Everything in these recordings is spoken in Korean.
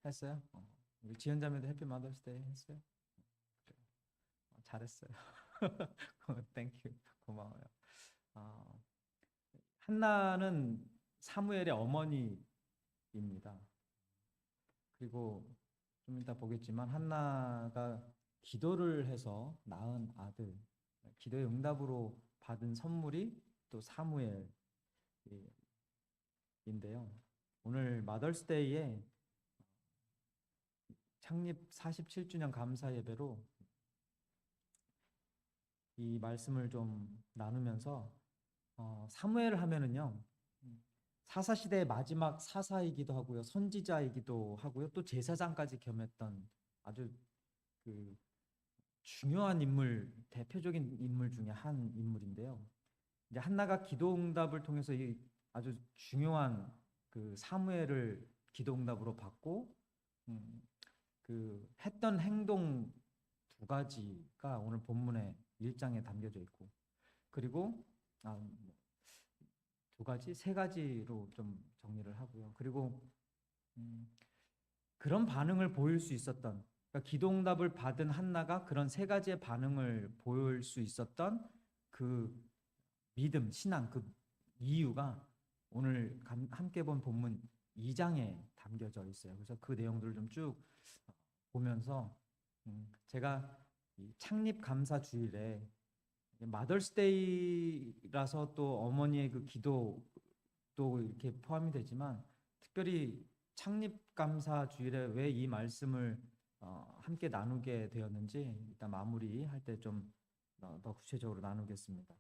했어요? 우리 지연자매도 해피 마더스데이 했어요? 그래요. 잘했어요. 땡큐. 고마워요. 어, 한나는 사무엘의 어머니입니다. 그리고 좀 이따 보겠지만 한나가 기도를 해서 낳은 아들, 기도의 응답으로 받은 선물이 또 사무엘인데요. 오늘 마더스데이에 창립 47주년 감사 예배로 이 말씀을 좀 나누면서 사무엘 하면은요, 사사 시대의 마지막 사사이기도 하고요, 선지자이기도 하고요, 또 제사장까지 겸했던 아주 그 중요한 인물, 대표적인 인물 중에 한 인물인데요. 이제 한나가 기도응답을 통해서 이 아주 중요한 그 사무엘을 기도응답으로 받고, 음, 그 했던 행동 두 가지가 오늘 본문의 1장에 담겨져 있고, 그리고 두 가지, 세 가지로 좀 정리를 하고요. 그리고 음, 그런 반응을 보일 수 있었던, 그러니까 기도응답을 받은 한나가 그런 세 가지의 반응을 보일 수 있었던 그 믿음, 신앙, 그 이유가 오늘 함께 본 본문 2장에 담겨져 있어요. 그래서 그 내용들을 좀 쭉 보면서 제가 이 창립 감사 주일에 마더스데이라서 또 어머니의 그 기도도 이렇게 포함이 되지만, 특별히 창립 감사 주일에 왜 이 말씀을 함께 나누게 되었는지 일단 마무리할 때 좀 더 구체적으로 나누겠습니다.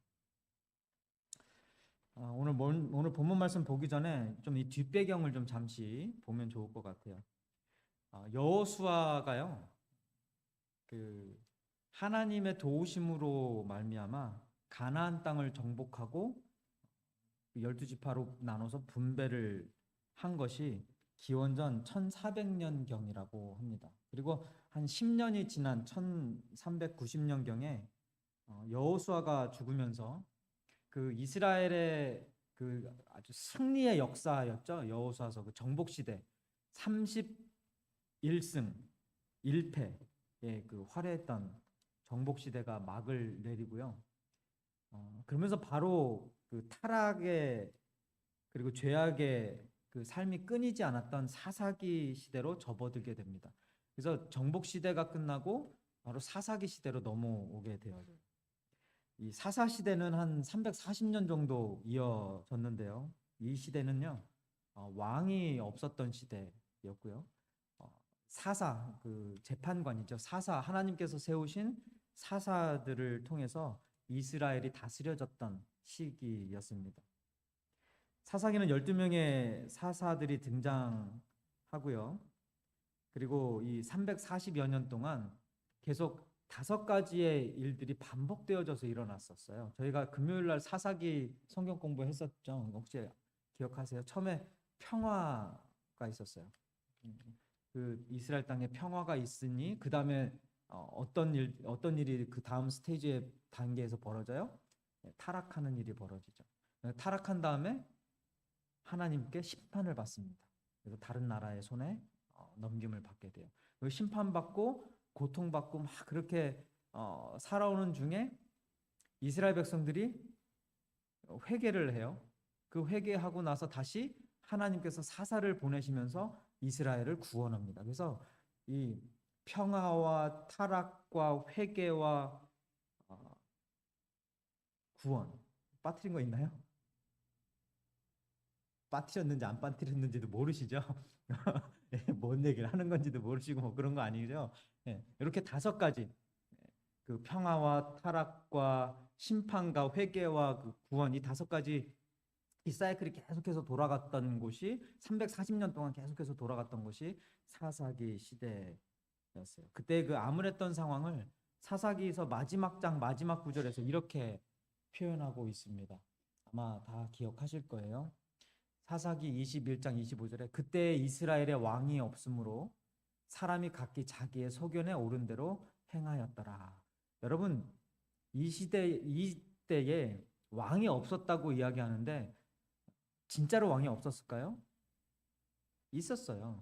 오늘 본문 말씀 보기 전에 좀 이 뒷배경을 좀 잠시 보면 좋을 것 같아요. 여호수아가요, 그 하나님의 도우심으로 말미암아 가나안 땅을 정복하고 12지파로 나눠서 분배를 한 것이 기원전 1400년경이라고 합니다. 그리고 한 10년이 지난 1390년경에 여호수아가 죽으면서 그 이스라엘의 그 아주 승리의 역사였죠. 여호수아서 그 정복 시대 31승 1패의 그 화려했던 정복 시대가 막을 내리고요. 그러면서 바로 그 타락의 그리고 죄악의 그 삶이 끊이지 않았던 사사기 시대로 접어들게 됩니다. 그래서 정복 시대가 끝나고 바로 사사기 시대로 넘어오게 되어요. 이 사사 시대는 한 340년 정도 이어졌는데요. 이 시대는요, 왕이 없었던 시대였고요. 사사, 그 재판관이죠. 사사, 하나님께서 세우신 사사들을 통해서 이스라엘이 다스려졌던 시기였습니다. 사사기는 12명의 사사들이 등장하고요. 그리고 이 340여 년 동안 계속 5가지의 일들이 반복되어져서 일어났었어요. 저희가 금요일 날 사사기 성경 공부했었죠. 혹시 기억하세요? 처음에 평화가 있었어요. 그 이스라엘 땅에 평화가 있으니 그 다음에 어떤 일이 그 다음 스테이지의 단계에서 벌어져요? 네, 타락하는 일이 벌어지죠. 타락한 다음에 하나님께 심판을 받습니다. 그래서 다른 나라의 손에 넘김을 받게 돼요. 심판받고 고통받고 막 그렇게 살아오는 중에 이스라엘 백성들이 회개를 해요. 그 회개하고 나서 다시 하나님께서 사사를 보내시면서 이스라엘을 구원합니다. 그래서 이 평화와 타락과 회개와 구원, 빠뜨린 거 있나요? 빠뜨렸는지 안 빠뜨렸는지도 모르시죠? 뭔 얘기를 하는 건지도 모르시고 뭐 그런 거 아니죠? 이렇게 5가지, 그 평화와 타락과 심판과 회개와 그 구원, 이 5가지 이 사이클이 계속해서 돌아갔던 곳이 340년 동안 계속해서 돌아갔던 곳이 사사기 시대였어요. 그때 그 암울했던 상황을 사사기에서 마지막 장 마지막 구절에서 이렇게 표현하고 있습니다. 아마 다 기억하실 거예요. 사사기 21장 25절에 그때 이스라엘의 왕이 없으므로 사람이 각기 자기의 소견에 오른 대로 행하였더라. 여러분, 이때에 왕이 없었다고 이야기하는데 진짜로 왕이 없었을까요? 있었어요.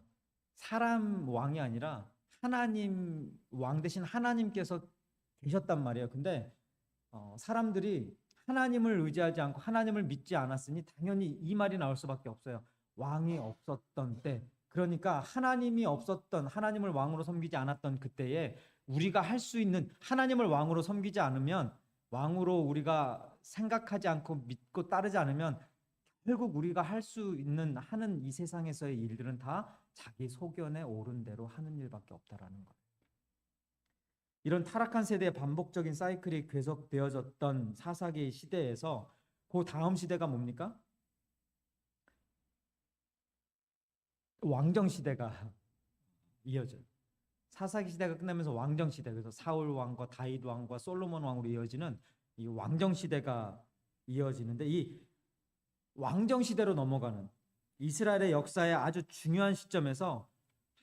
사람 왕이 아니라 하나님 왕 대신 하나님께서 계셨단 말이에요. 근데 사람들이 하나님을 의지하지 않고 하나님을 믿지 않았으니 당연히 이 말이 나올 수밖에 없어요. 왕이 없었던 때. 그러니까 하나님이 없었던, 하나님을 왕으로 섬기지 않았던 그때에 우리가 할 수 있는, 하나님을 왕으로 섬기지 않으면, 왕으로 우리가 생각하지 않고 믿고 따르지 않으면 결국 우리가 할 수 있는 하는 이 세상에서의 일들은 다 자기 소견에 옳은 대로 하는 일밖에 없다라는 거예요. 이런 타락한 세대의 반복적인 사이클이 계속되어졌던 사사기 시대에서 그 다음 시대가 뭡니까? 왕정 시대가 이어져요. 사사기 시대가 끝나면서 왕정 시대, 그래서 사울 왕과 다윗 왕과 솔로몬 왕으로 이어지는 이 왕정 시대가 이어지는데, 이 왕정 시대로 넘어가는 이스라엘의 역사의 아주 중요한 시점에서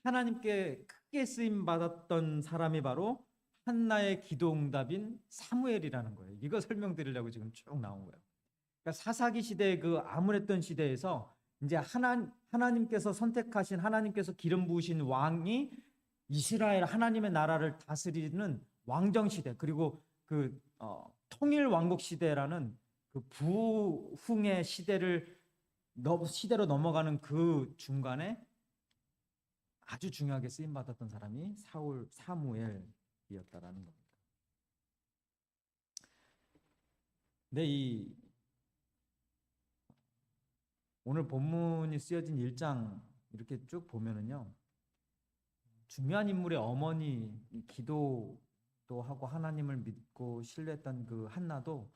하나님께 크게 쓰임 받았던 사람이 바로 한나의 기도 응답인 사무엘이라는 거예요. 이거 설명드리려고 지금 쭉 나온 거예요. 그러니까 사사기 시대의 그 암울했던 시대에서 이제 하나님께서 선택하신, 하나님께서 기름 부으신 왕이 이스라엘 하나님의 나라를 다스리는 왕정 시대, 그리고 그 통일 왕국 시대라는 그 부흥의 시대로 넘어가는 그 중간에 아주 중요하게 쓰임 받았던 사람이 사무엘이었다라는 겁니다. 근데 이 오늘 본문이 쓰여진 1장 이렇게 쭉 보면은요, 중요한 인물의 어머니 기도도 하고 하나님을 믿고 신뢰했던 그 한나도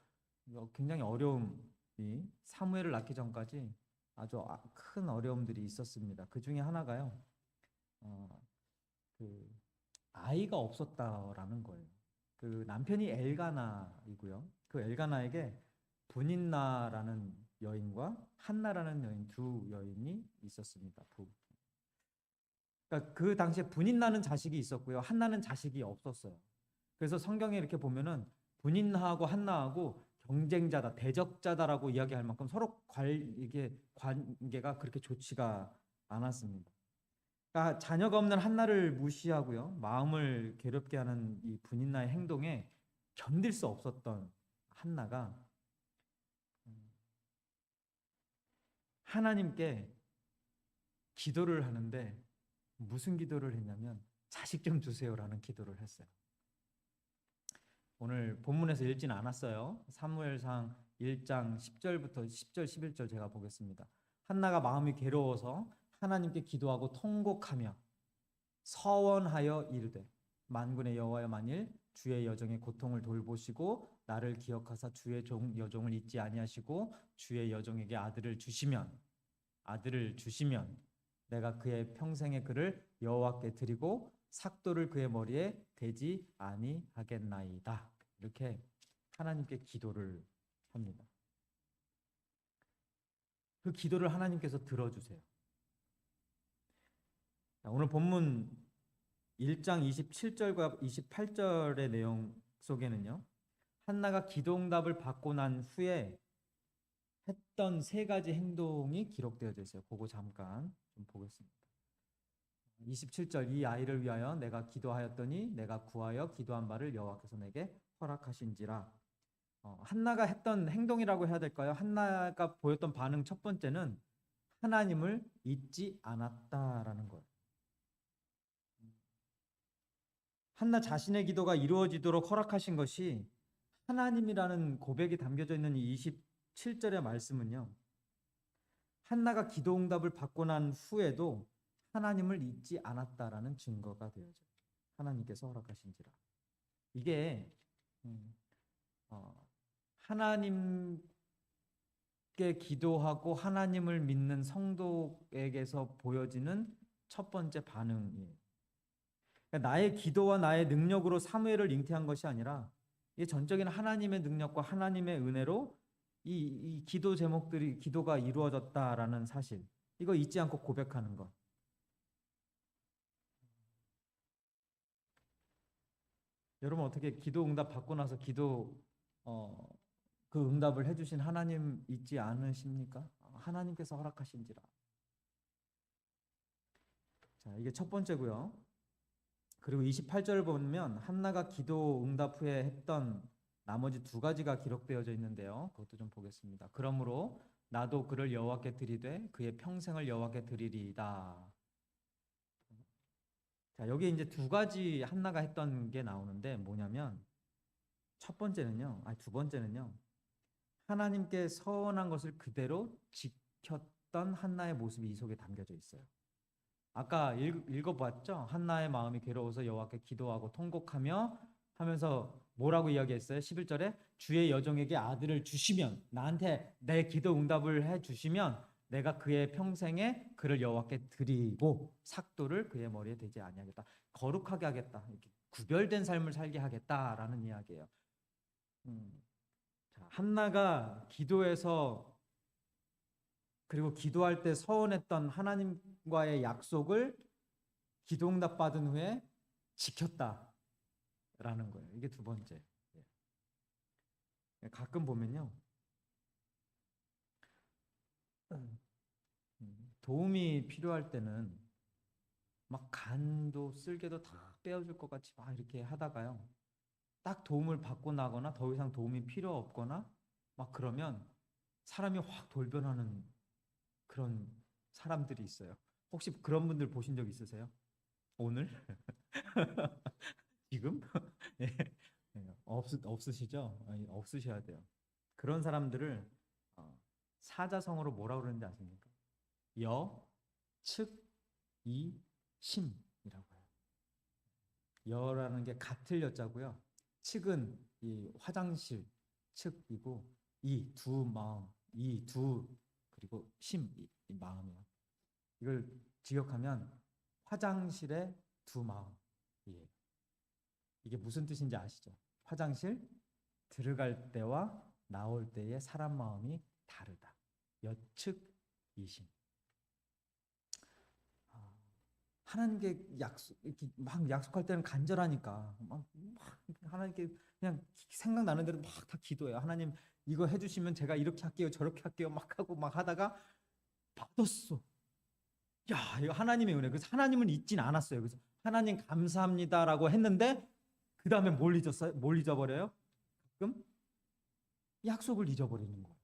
굉장히 어려움이, 사무엘을 낳기 전까지 아주 큰 어려움들이 있었습니다. 그 중에 하나가요, 그 아이가 없었다라는 거예요. 그 남편이 엘가나이고요. 그 엘가나에게 분인나라는 여인과 한나라는 여인, 두 여인이 있었습니다. 그러니까 그 당시에 분인나는 자식이 있었고요, 한나는 자식이 없었어요. 그래서 성경에 이렇게 보면은 분인나하고 한나하고 경쟁자다, 대적자다라고 이야기할 만큼 서로 이게 관계가 그렇게 좋지가 않았습니다. 그러니까 자녀가 없는 한나를 무시하고요, 마음을 괴롭게 하는 이 분인나의 행동에 견딜 수 없었던 한나가 하나님께 기도를 하는데, 무슨 기도를 했냐면 자식 좀 주세요라는 기도를 했어요. 오늘 본문에서 읽지는 않았어요. 사무엘상 1장 10절부터 10절 11절 제가 보겠습니다. 한나가 마음이 괴로워서 하나님께 기도하고 통곡하며 서원하여 이르되, 만군의 여호와여, 만일 주의 여종의 고통을 돌보시고 나를 기억하사 주의 여종을 잊지 아니하시고 주의 여종에게 아들을 주시면 내가 그의 평생의 그를 여호와께 드리고 삭도를 그의 머리에 대지 아니하겠나이다. 이렇게 하나님께 기도를 합니다. 그 기도를 하나님께서 들어주세요. 오늘 본문 1장 27절과 28절의 내용 속에는요, 한나가 기도응답을 받고 난 후에 했던 세 가지 행동이 기록되어져 있어요. 그거 잠깐 좀 보겠습니다. 27절, 이 아이를 위하여 내가 기도하였더니 내가 구하여 기도한 바를 여호와께서 내게 허락하신지라. 한나가 했던 행동이라고 해야 될까요? 한나가 보였던 반응 첫 번째는 하나님을 잊지 않았다라는 거예요. 한나 자신의 기도가 이루어지도록 허락하신 것이 하나님이라는 고백이 담겨져 있는 이 27절의 말씀은요, 한나가 기도 응답을 받고 난 후에도 하나님을 잊지 않았다라는 증거가 되어져요. 하나님께서 허락하신지라. 이게 하나님께 기도하고 하나님을 믿는 성도에게서 보여지는 첫 번째 반응이에요. 그러니까 나의 기도와 나의 능력으로 사무엘을 잉태한 것이 아니라 이 전적인 하나님의 능력과 하나님의 은혜로 이 기도 제목들이, 기도가 이루어졌다라는 사실, 이거 잊지 않고 고백하는 것. 여러분 어떻게 기도 응답 받고 나서 그 응답을 해주신 하나님 잊지 않으십니까? 하나님께서 허락하신지라. 자, 이게 첫 번째고요. 그리고 28절을 보면 한나가 기도 응답 후에 했던 나머지 두 가지가 기록되어져 있는데요. 그것도 좀 보겠습니다. 그러므로 나도 그를 여호와께 드리되 그의 평생을 여호와께 드리리이다. 자, 여기 이제 두 가지 한나가 했던 게 나오는데 뭐냐면 첫 번째는요. 아니 두 번째는요. 하나님께 서원한 것을 그대로 지켰던 한나의 모습이 이 속에 담겨져 있어요. 아까 읽어봤죠? 한나의 마음이 괴로워서 여호와께 기도하고 통곡하며 하면서 뭐라고 이야기했어요? 11절에 주의 여종에게 아들을 주시면 나한테 내 기도 응답을 해 주시면 내가 그의 평생에 그를 여호와께 드리고 삭도를 그의 머리에 대지 아니하겠다. 거룩하게 하겠다. 이렇게 구별된 삶을 살게 하겠다라는 이야기예요. 자, 한나가 기도해서 그리고 기도할 때 서원했던 하나님과의 약속을 기도응답 받은 후에 지켰다라는 거예요. 이게 두 번째. 가끔 보면요, 도움이 필요할 때는 막 간도 쓸개도 다 빼어줄 것 같이 막 이렇게 하다가요, 딱 도움을 받고 나거나 더 이상 도움이 필요 없거나 막 그러면 사람이 확 돌변하는 그런 사람들이 있어요. 혹시 그런 분들 보신 적 있으세요? 오늘? 지금? 예. 없으시죠? 아니, 없으셔야 돼요. 그런 사람들을 사자성어로 뭐라고 그러는지 아십니까? 여, 측, 이, 심이라고 해요. 여라는 게 같을 여자고요. 측은 이 화장실 측이고 이 두 마음, 이 두 그리고 심, 이 마음이요. 이걸 직역하면 화장실의 두 마음이에요. 이게 무슨 뜻인지 아시죠? 화장실 들어갈 때와 나올 때의 사람 마음이 다르다. 여측 이심. 하나님께 이렇게 막 약속할 때는 간절하니까 막 하나님께 그냥 생각나는 대로 막 다 기도해요. 하나님 이거 해주시면 제가 이렇게 할게요, 저렇게 할게요, 막 하고 막 하다가 받았어. 야, 이거 하나님의 은혜. 그래서 하나님은 잊진 않았어요. 그래서 하나님 감사합니다라고 했는데 그 다음에 뭘 잊었어요? 뭘 잊어버려요? 가끔 약속을 잊어버리는 거예요.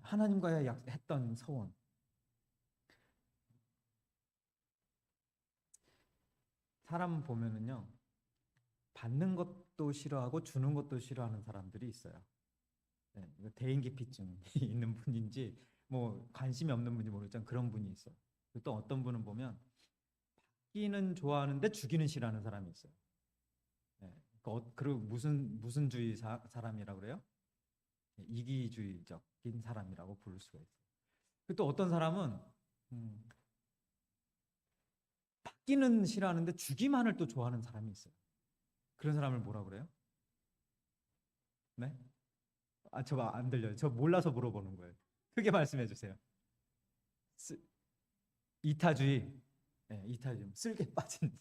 하나님과의 했던 서원. 사람 보면은요, 받는 것도 싫어하고 주는 것도 싫어하는 사람들이 있어요. 네, 대인기피증이 있는 분인지 뭐 관심이 없는 분인지 모르겠지만 그런 분이 있어요. 또 어떤 분은 보면 받기는 좋아하는데 주기는 싫어하는 사람이 있어요. 네, 그리고 무슨 주의 사람이라고 그래요? 네, 이기주의적인 사람이라고 부를 수가 있어요. 또 어떤 사람은 받기는 싫어하는데 주기만을 또 좋아하는 사람이 있어요. 그런 사람을 뭐라 그래요? 네? 저 안 들려요. 저 몰라서 물어보는 거예요. 크게 말씀해 주세요. 이타주의. 예, 이타주의. 쓸개 빠진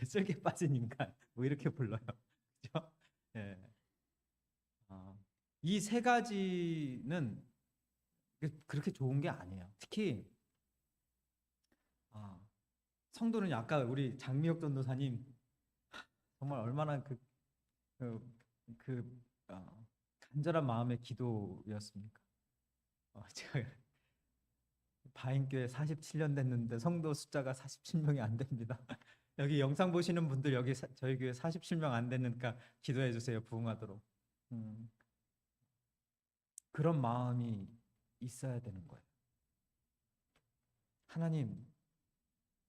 쓸개 빠진 인간. 뭐 이렇게 불러요. 그렇죠? 예. 이 세 가지는 그렇게 좋은 게 아니에요. 특히 성도는 아까 우리 장미혁 전도사님 정말 얼마나 그, 그 간절한 마음의 기도였습니까? 제가 바인교회 47년 됐는데 성도 숫자가 47명이 안 됩니다. 여기 영상 보시는 분들 여기 저희 교회 47명 안 됐으니까 기도해 주세요. 부흥하도록. 그런 마음이 있어야 되는 거예요. 하나님,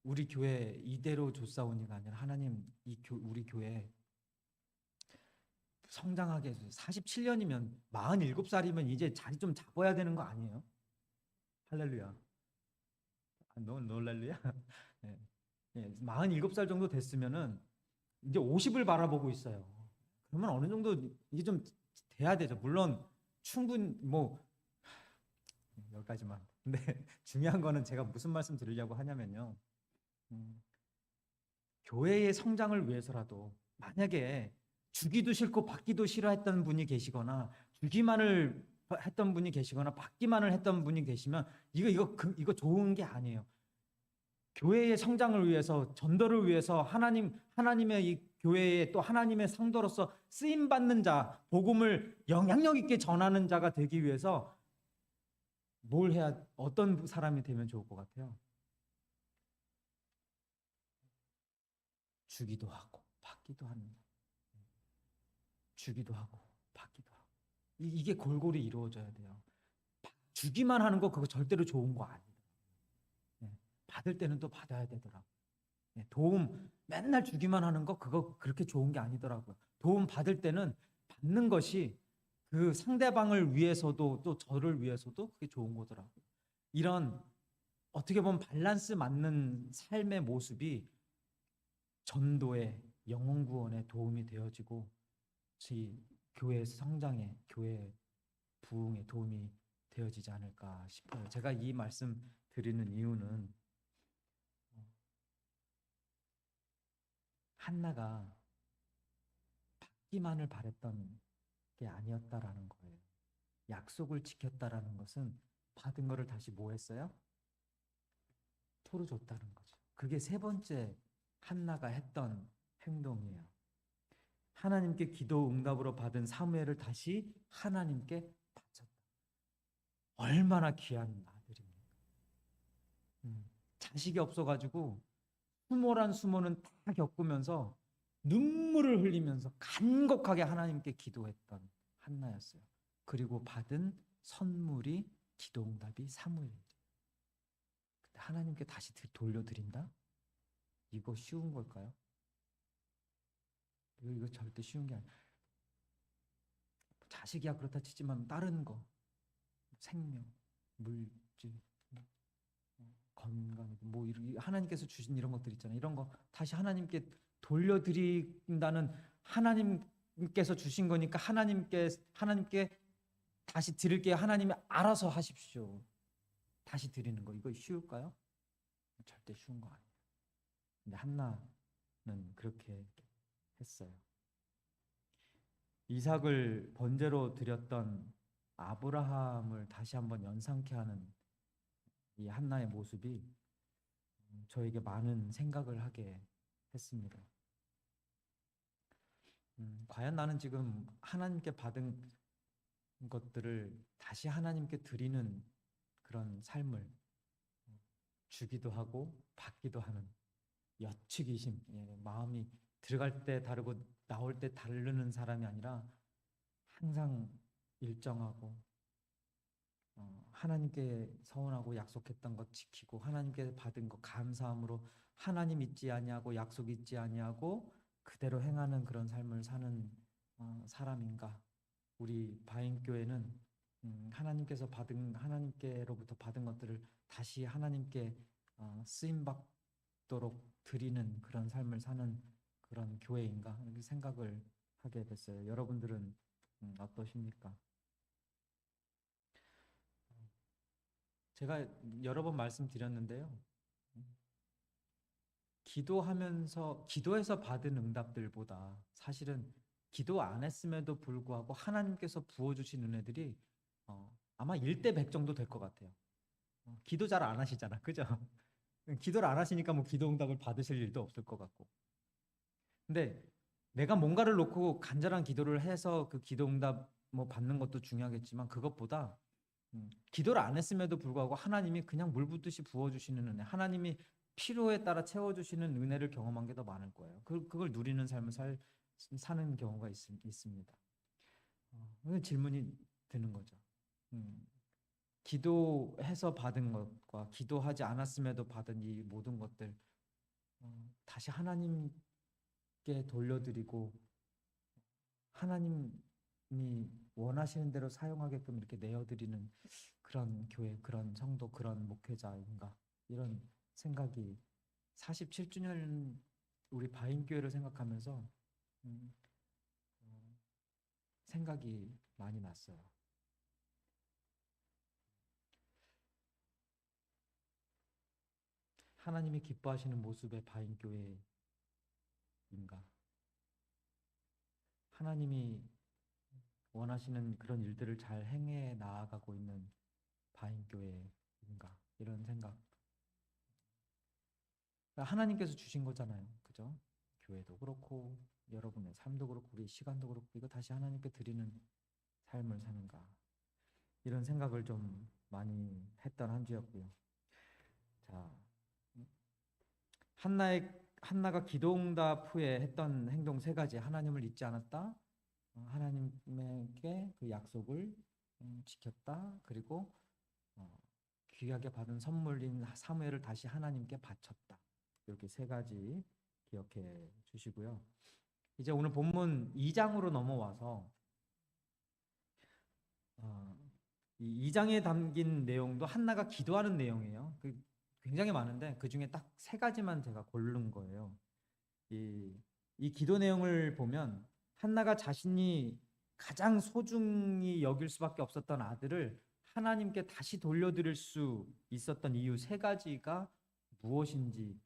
우리 교회 이대로 조사오니가 아니라 하나님 우리 교회 성장하게 해주세요. 47년이면 47살이면 이제 자리 좀 잡아야 되는 거 아니에요? 할렐루야. 놀랄루야. 네. 47살 정도 됐으면은 이제 50을 바라보고 있어요. 그러면 어느 정도 이게 좀 돼야 되죠. 물론 충분 뭐 여기까지만. 근데 중요한 거는 제가 무슨 말씀 드리려고 하냐면요. 교회의 성장을 위해서라도 만약에 주기도 싫고 받기도 싫어했던 분이 계시거나 주기만을 했던 분이 계시거나 받기만을 했던 분이 계시면 이거 좋은 게 아니에요. 교회의 성장을 위해서, 전도를 위해서, 하나님의 이 교회에 또 하나님의 성도로서 쓰임 받는 자, 복음을 영향력 있게 전하는 자가 되기 위해서 뭘 해야, 어떤 사람이 되면 좋을 것 같아요? 주기도 하고 받기도 하는, 주기도 하고 받기도 하고, 이게 골고루 이루어져야 돼요. 주기만 하는 거 그거 절대로 좋은 거 아니에요. 받을 때는 또 받아야 되더라고요. 도움 맨날 주기만 하는 거 그거 그렇게 좋은 게 아니더라고요. 도움 받을 때는 받는 것이 그 상대방을 위해서도 또 저를 위해서도 그게 좋은 거더라고요. 이런 어떻게 보면 밸런스 맞는 삶의 모습이 전도에, 영혼 구원에 도움이 되어지고 제 교회 성장에, 교회 부흥에 도움이 되어지지 않을까 싶어요. 제가 이 말씀 드리는 이유는 한나가 받기만을 바랬던 게 아니었다라는 거예요. 약속을 지켰다라는 것은 받은 거를 다시 뭐 했어요? 풀어줬다는 거죠. 그게 세 번째 한나가 했던 행동이에요. 하나님께 기도 응답으로 받은 사무엘을 다시 하나님께 바쳤다. 얼마나 귀한 아들입니까? 자식이 없어가지고 수모란 수모는 다 겪으면서 눈물을 흘리면서 간곡하게 하나님께 기도했던 한나였어요. 그리고 받은 선물이 기도응답이 사무엘이죠. 근데 하나님께 다시 돌려드린다? 이거 쉬운 걸까요? 이거 절대 쉬운 게 아니에요. 자식이야 그렇다 치지만 다른 거, 생명, 물질, 건강, 뭐 하나님께서 주신 이런 것들 있잖아요. 이런 거 다시 하나님께 돌려드린다는, 하나님께서 주신 거니까 하나님께 다시 드릴게요. 하나님이 알아서 하십시오. 다시 드리는 거 이거 쉬울까요? 절대 쉬운 거 아니에요. 근데 한나는 그렇게 했어요. 이삭을 번제로 드렸던 아브라함을 다시 한번 연상케 하는 이 한나의 모습이 저에게 많은 생각을 하게 했습니다. 과연 나는 지금 하나님께 받은 것들을 다시 하나님께 드리는 그런 삶을, 주기도 하고 받기도 하는 여치기심, 마음이 들어갈 때 다르고 나올 때 다르는 사람이 아니라 항상 일정하고, 하나님께 서원하고 약속했던 것 지키고 하나님께 받은 것 감사함으로 하나님 잊지 아니하고 약속 잊지 아니하고 그대로 행하는 그런 삶을 사는 사람인가? 우리 바인교회는 하나님께로부터 받은 것들을 다시 하나님께 쓰임 받도록 드리는 그런 삶을 사는 그런 교회인가? 이렇게 생각을 하게 됐어요. 여러분들은 어떠십니까? 제가 여러 번 말씀드렸는데요. 기도해서 받은 응답들보다 사실은 기도 안 했음에도 불구하고 하나님께서 부어주신 은혜들이 아마 1대 100 정도 될 것 같아요. 기도 잘 안 하시잖아. 그죠? 기도를 안 하시니까 뭐 기도 응답을 받으실 일도 없을 것 같고. 근데 내가 뭔가를 놓고 간절한 기도를 해서 그 기도 응답 뭐 받는 것도 중요하겠지만 그것보다 기도를 안 했음에도 불구하고 하나님이 그냥 물 붓듯이 부어주시는 은혜, 하나님이 필요에 따라 채워주시는 은혜를 경험한 게 더 많을 거예요. 그걸 누리는 삶을 사는 경우가 있습니다. 질문이 드는 거죠. 기도해서 받은 것과 기도하지 않았음에도 받은 이 모든 것들 다시 하나님께 돌려드리고 하나님이 원하시는 대로 사용하게끔 이렇게 내어드리는 그런 교회, 그런 성도, 그런 목회자인가, 이런 생각이 47주년 우리 바인교회를 생각하면서 생각이 많이 났어요. 하나님이 기뻐하시는 모습의 바인교회인가? 하나님이 원하시는 그런 일들을 잘 행해 나아가고 있는 바인교회인가? 이런 생각 하나님께서 주신 거잖아요. 그죠? 교회도 그렇고 여러분의 삶도 그렇고 우리 시간도 그렇고 이거 다시 하나님께 드리는 삶을 사는가. 이런 생각을 좀 많이 했던 한 주였고요. 자, 한나가 기도응답 후에 했던 행동 세 가지. 하나님을 잊지 않았다. 하나님께 그 약속을 지켰다. 그리고 귀하게 받은 선물인 사무엘을 다시 하나님께 바쳤다. 이렇게 세 가지 기억해 주시고요. 이제 오늘 본문 2장으로 넘어와서 이 2장에 담긴 내용도 한나가 기도하는 내용이에요. 굉장히 많은데 그 중에 딱 세 가지만 제가 고른 거예요. 이 기도 내용을 보면 한나가 자신이 가장 소중히 여길 수밖에 없었던 아들을 하나님께 다시 돌려드릴 수 있었던 이유 세 가지가 무엇인지,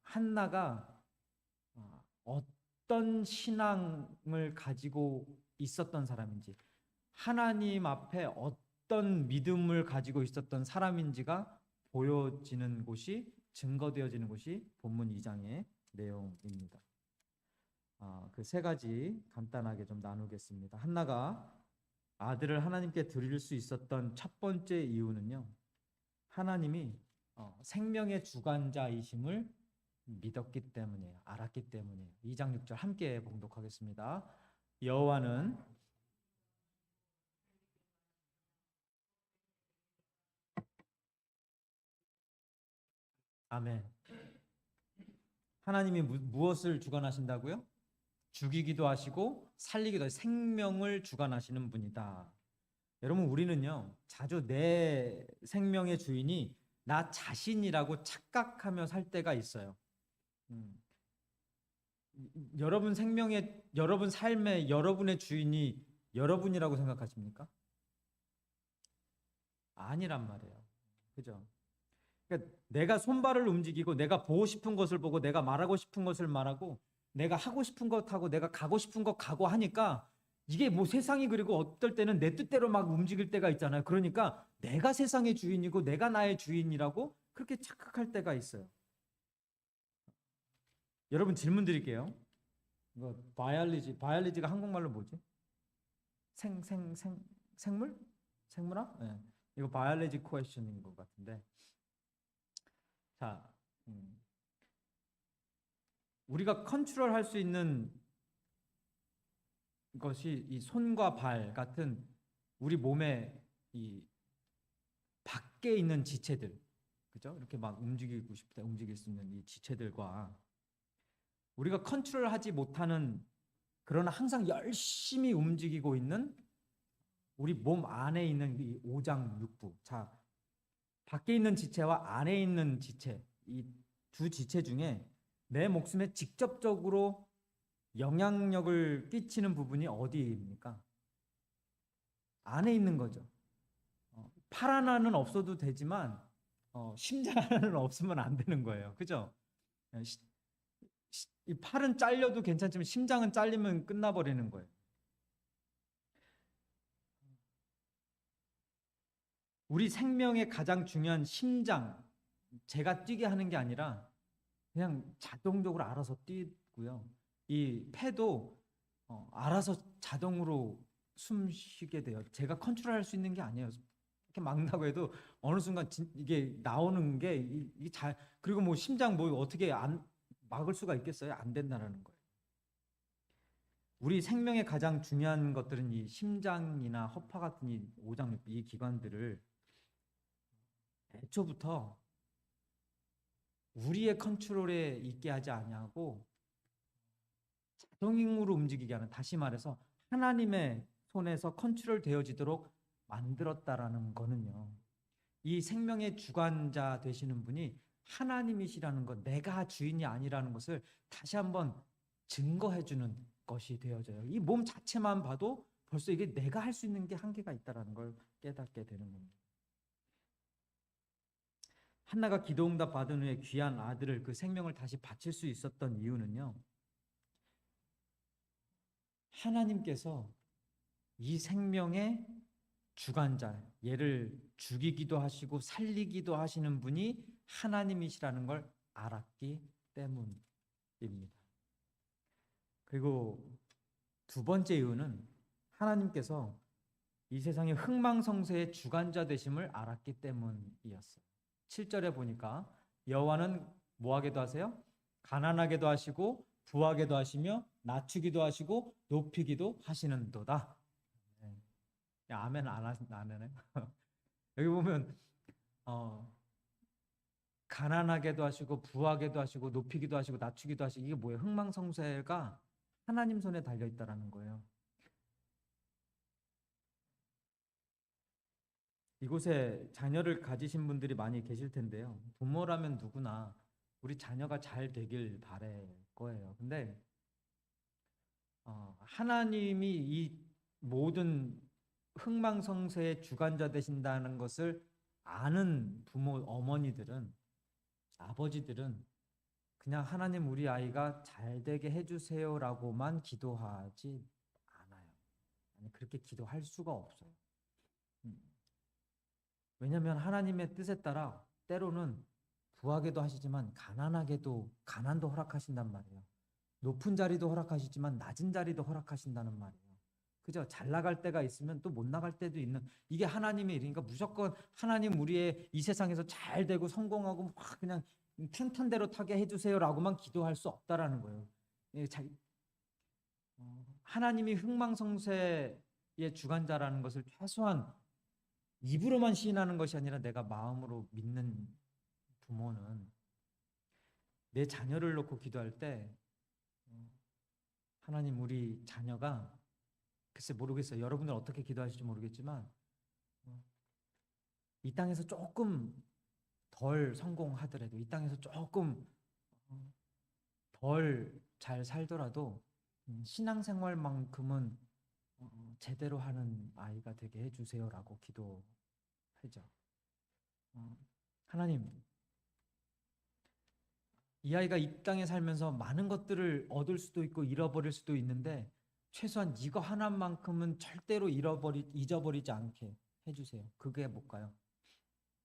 한나가 어떤 신앙을 가지고 있었던 사람인지, 하나님 앞에 어떤 믿음을 가지고 있었던 사람인지가 보여지는 곳이, 증거되어지는 곳이 본문 2장의 내용입니다. 그 세 가지 간단하게 좀 나누겠습니다. 한나가 아들을 하나님께 드릴 수 있었던 첫 번째 이유는요, 하나님이 생명의 주관자이심을 믿었기 때문이에요. 알았기 때문이에요. 2장 6절 함께 봉독하겠습니다. 여호와는 아멘. 하나님이 무엇을 주관하신다고요? 죽이기도 하시고 살리기도 하시고 생명을 주관하시는 분이다. 여러분, 우리는요 자주 내 생명의 주인이 나 자신이라고 착각하며 살 때가 있어요. 여러분 생명의, 여러분 삶의 여러분의 주인이 여러분이라고 생각하십니까? 아니란 말이에요. 그죠? 그러니까 내가 손발을 움직이고 내가 보고 싶은 것을 보고 내가 말하고 싶은 것을 말하고 내가 하고 싶은 것 하고 내가 가고 싶은 것 가고 하니까 이게 뭐 세상이, 그리고 어떨 때는 내 뜻대로 막 움직일 때가 있잖아요. 그러니까 내가 세상의 주인이고 내가 나의 주인이라고 그렇게 착각할 때가 있어요. 여러분, 질문 드릴게요. 이거 바이올리지가 한국말로 뭐지? 생물? 생물학? 네. 이거 바이올리지 퀘스천인 것 같은데. 자, 우리가 컨트롤할 수 있는 것이 이 손과 발 같은 우리 몸의 이 밖에 있는 지체들, 그죠? 이렇게 막 움직이고 싶다 움직일 수 있는 이 지체들과 우리가 컨트롤하지 못하는 그러나 항상 열심히 움직이고 있는 우리 몸 안에 있는 이 오장육부. 자, 밖에 있는 지체와 안에 있는 지체, 이 두 지체 중에 내 목숨에 직접적으로 영향력을 끼치는 부분이 어디입니까? 안에 있는 거죠. 팔 하나는 없어도 되지만 심장 하나는 없으면 안 되는 거예요. 그죠? 이 팔은 잘려도 괜찮지만 심장은 잘리면 끝나버리는 거예요. 우리 생명의 가장 중요한 심장, 제가 뛰게 하는 게 아니라 그냥 자동적으로 알아서 뛰고요. 이 폐도 알아서 자동으로 숨 쉬게 돼요. 제가 컨트롤할 수 있는 게 아니에요. 이렇게 막는다고 해도 어느 순간 이게 나오는 게 이게 잘, 그리고 뭐 심장 뭐 어떻게 안 막을 수가 있겠어요? 안 된다라는 거예요. 우리 생명의 가장 중요한 것들은 이 심장이나 허파 같은 이 오장육, 이 기관들을 애초부터 우리의 컨트롤에 있게 하지 아니하고 자동으로 움직이게 하는, 다시 말해서 하나님의 손에서 컨트롤 되어지도록 만들었다라는 거는요, 이 생명의 주관자 되시는 분이 하나님이시라는 것, 내가 주인이 아니라는 것을 다시 한번 증거해주는 것이 되어져요. 이 몸 자체만 봐도 벌써 이게 내가 할 수 있는 게 한계가 있다라는 걸 깨닫게 되는 겁니다. 한나가 기도응답 받은 후에 귀한 아들을, 그 생명을 다시 바칠 수 있었던 이유는요, 하나님께서 이 생명의 주관자, 얘를 죽이기도 하시고 살리기도 하시는 분이 하나님이시라는 걸 알았기 때문입니다. 그리고 두 번째 이유는 하나님께서 이 세상의 흥망성쇠의 주관자 되심을 알았기 때문이었어요. 7절에 보니까 여호와는 뭐하게도 하세요? 가난하게도 하시고 부하게도 하시며 낮추기도 하시고 높이기도 하시는도다. 네. 아멘 안 하네. 여기 보면 가난하게도 하시고 부하게도 하시고 높이기도 하시고 낮추기도 하시고, 이게 뭐예요? 흥망성쇠가 하나님 손에 달려 있다라는 거예요. 이곳에 자녀를 가지신 분들이 많이 계실 텐데요. 부모라면 누구나 우리 자녀가 잘 되길 바랄 거예요. 근데 하나님이 이 모든 흥망성쇠의 주관자 되신다는 것을 아는 부모, 어머니들은, 아버지들은 그냥 하나님 우리 아이가 잘 되게 해주세요라고만 기도하지 않아요. 아니, 그렇게 기도할 수가 없어요. 왜냐하면 하나님의 뜻에 따라 때로는 부하게도 하시지만 가난도 허락하신단 말이에요. 높은 자리도 허락하시지만 낮은 자리도 허락하신다는 말이에요. 그죠? 잘 나갈 때가 있으면 또 못 나갈 때도 있는, 이게 하나님의 일이니까 무조건 하나님 우리의 이 세상에서 잘 되고 성공하고 막 그냥 탄탄대로 타게 해주세요라고만 기도할 수 없다라는 거예요. 하나님이 흥망성쇠의 주관자라는 것을 최소한 입으로만 시인하는 것이 아니라 내가 마음으로 믿는 부모는 내 자녀를 놓고 기도할 때 하나님 우리 자녀가, 글쎄 모르겠어요. 여러분들 어떻게 기도하실지 모르겠지만 이 땅에서 조금 덜 성공하더라도, 이 땅에서 조금 덜 잘 살더라도 신앙생활만큼은 제대로 하는 아이가 되게 해주세요라고 기도하죠. 하나님, 이 아이가 이 땅에 살면서 많은 것들을 얻을 수도 있고 잃어버릴 수도 있는데 최소한 이거 하나만큼은 절대로 잊어버리지 않게 해주세요. 그게 뭘까요?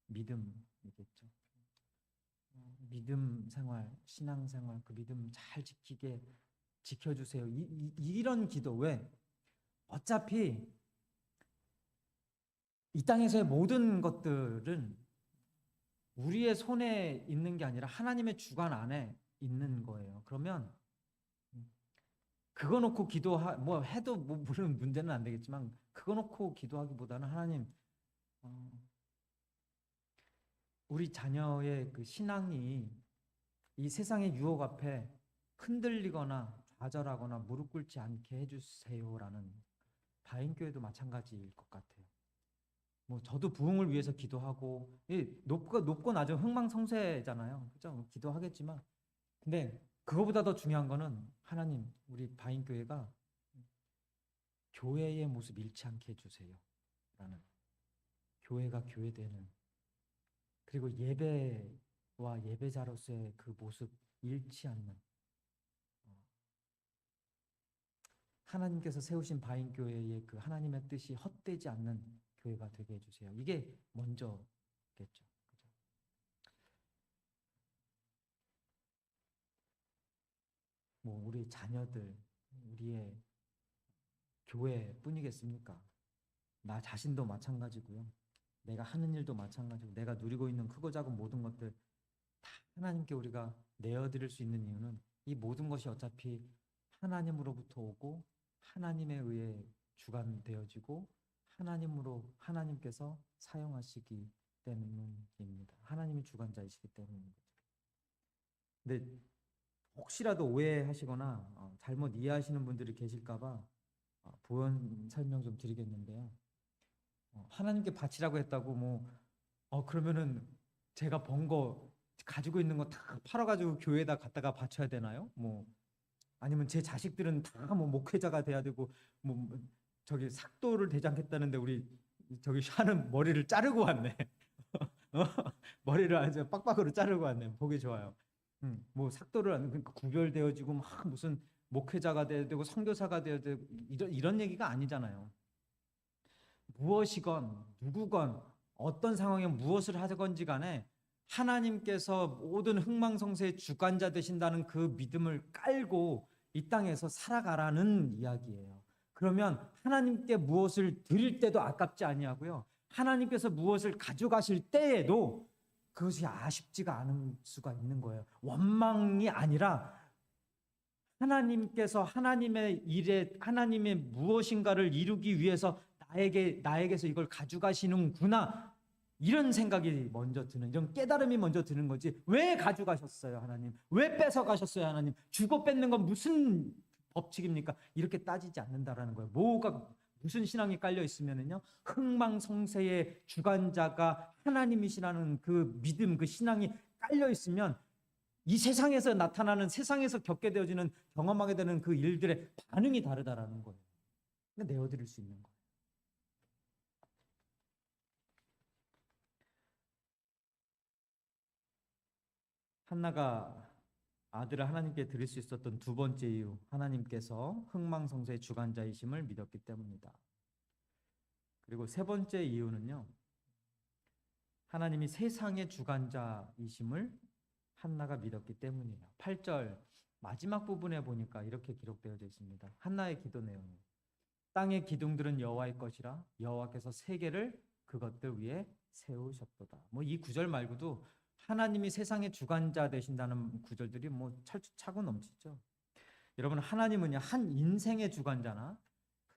믿음이겠죠. 믿음 생활, 신앙 생활, 그 믿음 잘 지켜주세요. 이런 기도. 왜? 어차피 이 땅에서의 모든 것들은 우리의 손에 있는 게 아니라 하나님의 주관 안에 있는 거예요. 그러면 그거 놓고 뭐 해도 물론 문제는 안 되겠지만 그거 놓고 기도하기보다는 하나님, 우리 자녀의 그 신앙이 이 세상의 유혹 앞에 흔들리거나 좌절하거나 무릎 꿇지 않게 해주세요라는, 바인교회도 마찬가지일 것 같아요. 뭐 저도 부흥을 위해서 기도하고, 높고 낮은 흥망성쇠잖아요. 그죠? 기도하겠지만, 근데 그거보다 더 중요한 거는 하나님 우리 바인교회가 교회의 모습 잃지 않게 해주세요 라는, 교회가 교회되는, 그리고 예배와 예배자로서의 그 모습 잃지 않는, 하나님께서 세우신 바인교회의 그 하나님의 뜻이 헛되지 않는 교회가 되게 해주세요. 이게 먼저겠죠. 뭐 우리 자녀들, 우리의 교회뿐이겠습니까? 나 자신도 마찬가지고요. 내가 하는 일도 마찬가지고, 내가 누리고 있는 크고 작은 모든 것들 다 하나님께 우리가 내어드릴 수 있는 이유는 이 모든 것이 어차피 하나님으로부터 오고 하나님에 의해 주관되어지고 하나님께서 사용하시기 때문입니다. 하나님이 주관자이시기 때문입니다. 근데 혹시라도 오해하시거나 잘못 이해하시는 분들이 계실까봐 부연 설명 좀 드리겠는데요. 하나님께 바치라고 했다고 그러면은 제가 번 거 가지고 있는 거 다 팔아가지고 교회에다 갖다가 바쳐야 되나요? 아니면 제 자식들은 다 목회자가 돼야 되고 저기 삭도를 되지 않겠다는데 우리 저기 샤는 머리를 자르고 왔네. 머리를 아주 빡빡으로 자르고 왔네. 보기 좋아요. 삭도를 그러니까 구별되어지고 무슨 목회자가 돼야 되고 선교사가 돼야 되고 이런 얘기가 아니잖아요. 무엇이건 누구건 어떤 상황에 무엇을 하건지 간에 하나님께서 모든 흥망성쇠의 주관자 되신다는 그 믿음을 깔고 이 땅에서 살아가라는 이야기예요. 그러면 하나님께 무엇을 드릴 때도 아깝지 아니하고요. 하나님께서 무엇을 가져가실 때에도 그것이 아쉽지가 않을 수가 있는 거예요. 원망이 아니라 하나님께서 하나님의 일에 하나님의 무엇인가를 이루기 위해서 나에게서 이걸 가져가시는구나. 이런 생각이 먼저 드는, 이런 깨달음이 먼저 드는 거지. 왜 가져가셨어요, 하나님? 왜 뺏어가셨어요, 하나님? 주고 뺏는 건 무슨 법칙입니까? 이렇게 따지지 않는다라는 거예요. 뭐가 무슨 신앙이 깔려 있으면은요, 흥망성쇠의 주관자가 하나님이시라는 그 믿음, 그 신앙이 깔려 있으면 이 세상에서 나타나는, 세상에서 겪게 되어지는, 경험하게 되는 그 일들의 반응이 다르다라는 거예요. 내어드릴 수 있는 거예요. 한나가 아들을 하나님께 드릴 수 있었던 두 번째 이유, 하나님께서 흥망성쇠의 주관자이심을 믿었기 때문이다. 그리고 세 번째 이유는요, 하나님이 세상의 주관자이심을 한나가 믿었기 때문이에요. 8절 마지막 부분에 보니까 이렇게 기록되어져 있습니다. 한나의 기도 내용이, 땅의 기둥들은 여호와의 것이라 여호와께서 세계를 그것들 위에 세우셨도다. 뭐 이 구절 말고도 하나님이 세상의 주관자 되신다는 구절들이 뭐 차고 넘치죠. 여러분, 하나님은요, 한 인생의 주관자나